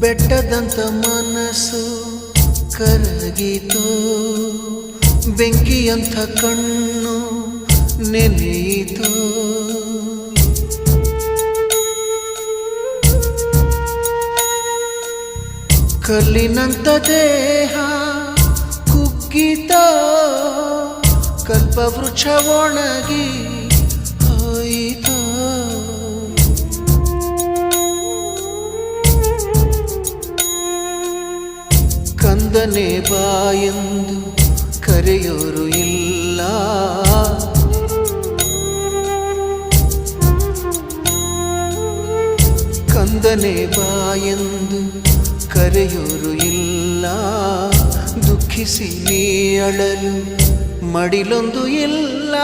ಬೆಟ್ಟದಂತ ಮನಸ್ಸು ಕರಗಿತು, ಬೆಂಕಿಯಂಥ ಕಣ್ಣು ನೆನೆಯಿತು. ಕಲ್ಲಿನಂತ ದೇಹ ಕುಗ್ಗಿತ, ಕಲ್ಪವೃಕ್ಷ ಒಣಗಿ ಹೋಯಿತು. ಕಂದನೆ ಬಾಯೆಂದು ಕರೆಯೋರು ಇಲ್ಲ, ಕಂದನೆ ಬಾಯೆಂದು ಕರೆಯೋರು ಇಲ್ಲ. ದುಃಖಿಸಿ ನೀ ಅಳಲು ಮಡಿಲೊಂದು ಇಲ್ಲ.